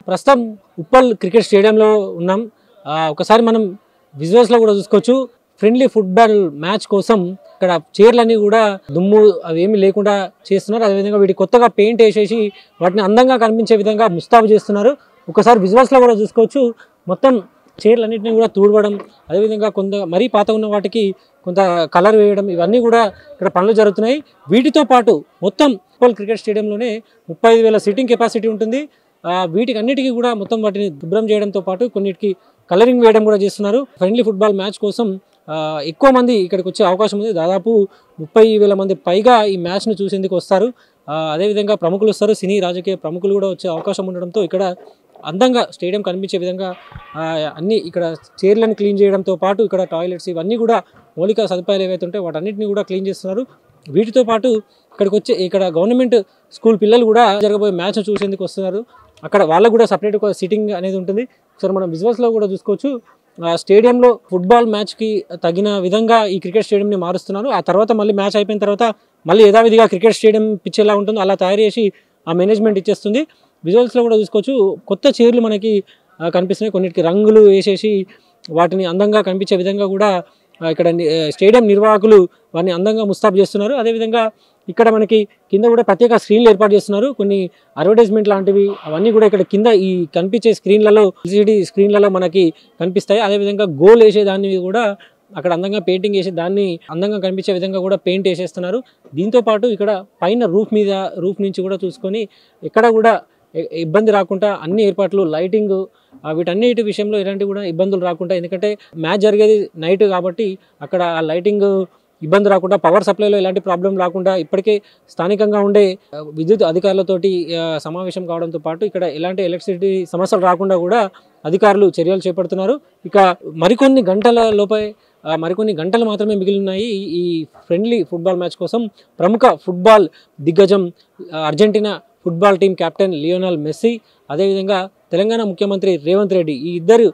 ప్రస్తుతం ఉప్పల్ క్రికెట్ స్టేడియంలో ఉన్నాం. ఒకసారి మనం విజువల్స్లో కూడా చూసుకోవచ్చు. ఫ్రెండ్లీ ఫుట్బాల్ మ్యాచ్ కోసం ఇక్కడ చైర్లన్నీ కూడా దుమ్ము అవి ఏమీ లేకుండా చేస్తున్నారు. అదేవిధంగా వీటి కొత్తగా పెయింట్ వేసేసి వాటిని అందంగా కనిపించే విధంగా ముస్తాబు చేస్తున్నారు. ఒకసారి విజువల్స్లో కూడా చూసుకోవచ్చు. మొత్తం చైర్లన్నింటినీ కూడా తూడవడం, అదేవిధంగా కొంత మరీ పాత ఉన్న వాటికి కొంత కలర్ వేయడం, ఇవన్నీ కూడా ఇక్కడ పనులు జరుగుతున్నాయి. వీటితో పాటు మొత్తం ఉప్పల్ క్రికెట్ స్టేడియంలోనే 35,000 సీటింగ్ కెపాసిటీ ఉంటుంది. వీటికి అన్నిటికీ కూడా మొత్తం వాటిని శుభ్రం చేయడంతో పాటు కొన్నిటికి కలరింగ్ వేయడం కూడా చేస్తున్నారు. ఫ్రెండ్లీ ఫుట్బాల్ మ్యాచ్ కోసం ఎక్కువ మంది ఇక్కడికి వచ్చే అవకాశం ఉంది. దాదాపు 30,000 మంది పైగా ఈ మ్యాచ్ను చూసేందుకు వస్తారు. అదేవిధంగా ప్రముఖులు వస్తారు, సినీ రాజకీయ ప్రముఖులు కూడా వచ్చే అవకాశం ఉండడంతో ఇక్కడ అందంగా స్టేడియం కనిపించే విధంగా అన్ని ఇక్కడ చైర్లను క్లీన్ చేయడంతో పాటు ఇక్కడ టాయిలెట్స్ ఇవన్నీ కూడా మౌలిక సదుపాయాలు ఏవైతే ఉంటాయో వాటన్నిటిని కూడా క్లీన్ చేస్తున్నారు. వీటితో పాటు ఇక్కడ గవర్నమెంట్ స్కూల్ పిల్లలు కూడా జరగబోయే మ్యాచ్ చూసేందుకు వస్తున్నారు. అక్కడ వాళ్ళకు కూడా సపరేట్ ఒక సిట్టింగ్ అనేది ఉంటుంది. ఒకసారి మనం విజువల్స్లో కూడా చూసుకోవచ్చు. స్టేడియంలో ఫుట్బాల్ మ్యాచ్కి తగిన విధంగా ఈ క్రికెట్ స్టేడియంని మారుస్తున్నారు. ఆ తర్వాత మళ్ళీ మ్యాచ్ అయిపోయిన తర్వాత మళ్ళీ యథావిధిగా క్రికెట్ స్టేడియం పిచ్ ఎలా ఉంటుందో అలా తయారు చేసి ఆ మేనేజ్మెంట్ ఇచ్చేస్తుంది. విజువల్స్లో కూడా చూసుకోవచ్చు. కొత్త చైర్లు మనకి కనిపిస్తున్నాయి. కొన్నిటికి రంగులు వేసేసి వాటిని అందంగా కనిపించే విధంగా కూడా ఇక్కడ స్టేడియం నిర్వాహకులు వాటిని అందంగా ముస్తాబు చేస్తున్నారు. అదేవిధంగా ఇక్కడ మనకి కింద కూడా ప్రత్యేక స్క్రీన్లు ఏర్పాటు చేస్తున్నారు. కొన్ని అడ్వర్టైజ్మెంట్ లాంటివి అవన్నీ కూడా ఇక్కడ కింద ఈ కనిపించే స్క్రీన్లలో ఎల్సిడి స్క్రీన్లలో మనకి కనిపిస్తాయి. అదేవిధంగా గోల్ వేసే దాన్ని కూడా అక్కడ అందంగా పెయింటింగ్ వేసి దాన్ని అందంగా కనిపించే విధంగా కూడా పెయింట్ వేసేస్తున్నారు. దీంతోపాటు ఇక్కడ పైన రూఫ్ నుంచి కూడా చూసుకొని ఎక్కడ కూడా ఇబ్బంది రాకుండా అన్ని ఏర్పాట్లు, లైటింగ్, వీటన్నిటి విషయంలో ఎలాంటి కూడా ఇబ్బందులు రాకుండా, ఎందుకంటే మ్యాచ్ జరిగేది నైట్ కాబట్టి అక్కడ ఆ లైటింగ్ ఇబ్బంది రాకుండా, పవర్ సప్లైలో ఎలాంటి ప్రాబ్లం రాకుండా ఇప్పటికే స్థానికంగా ఉండే విద్యుత్ అధికారులతోటి సమావేశం కావడంతో పాటు ఇక్కడ ఎలాంటి ఎలక్ట్రిసిటీ సమస్యలు రాకుండా కూడా అధికారులు చర్యలు చేపడుతున్నారు. ఇక మరికొన్ని గంటలు మాత్రమే మిగిలినాయి ఈ ఫ్రెండ్లీ ఫుట్బాల్ మ్యాచ్ కోసం. ప్రముఖ ఫుట్బాల్ దిగ్గజం Argentina football team captain Lionel Messi, అదేవిధంగా తెలంగాణ ముఖ్యమంత్రి రేవంత్ రెడ్డి, ఈ ఇద్దరు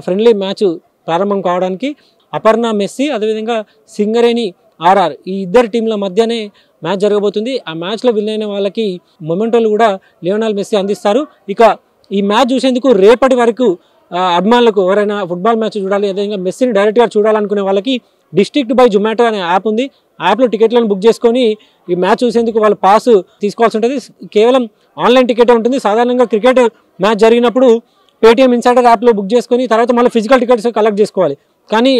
ఫ్రెండ్లీ మ్యాచ్ ప్రారంభం కావడానికి అపర్ణ మెస్సీ, అదేవిధంగా సింగరేణి ఆర్ఆర్, ఈ ఇద్దరు టీంల మధ్యనే మ్యాచ్ జరగబోతుంది. ఆ మ్యాచ్లో విన్ అయిన వాళ్ళకి మొమెంటోలు కూడా లియోనల్ మెస్సీ అందిస్తారు. ఇక ఈ మ్యాచ్ చూసేందుకు రేపటి వరకు అభిమానులకు ఎవరైనా ఫుట్బాల్ మ్యాచ్ చూడాలి, అదేవిధంగా మెస్సీని డైరెక్ట్గా చూడాలనుకునే వాళ్ళకి డిస్ట్రిక్ట్ బై జొమాటో అనే యాప్ ఉంది. యాప్లో టికెట్లను బుక్ చేసుకొని ఈ మ్యాచ్ చూసేందుకు వాళ్ళు పాస్ తీసుకోవాల్సి ఉంటుంది. కేవలం ఆన్లైన్ టికెటే ఉంటుంది. సాధారణంగా క్రికెట్ మ్యాచ్ జరిగినప్పుడు పేటీఎం ఇన్సైడర్ యాప్లో బుక్ చేసుకొని తర్వాత మళ్ళీ ఫిజికల్ టికెట్స్ కలెక్ట్ చేసుకోవాలి. కానీ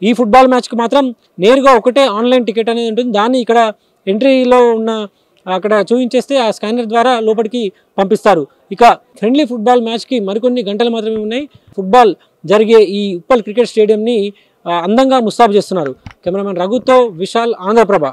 ఈ ఫుట్బాల్ మ్యాచ్కి మాత్రం నేరుగా ఒకటే ఆన్లైన్ టికెట్ అనేది ఉంటుంది. దాన్ని ఇక్కడ ఎంట్రీలో ఉన్న అక్కడ చూపించేస్తే ఆ స్కానర్ ద్వారా లోపలికి పంపిస్తారు. ఇక ఫ్రెండ్లీ ఫుట్బాల్ మ్యాచ్కి మరికొన్ని గంటలు మాత్రమే ఉన్నాయి. ఫుట్బాల్ జరిగే ఈ ఉప్పల్ క్రికెట్ స్టేడియంని అందంగా ముస్తాబు చేస్తున్నారు. కెమెరామెన్ రఘుతో విశాల్, ఆంధ్రప్రభ.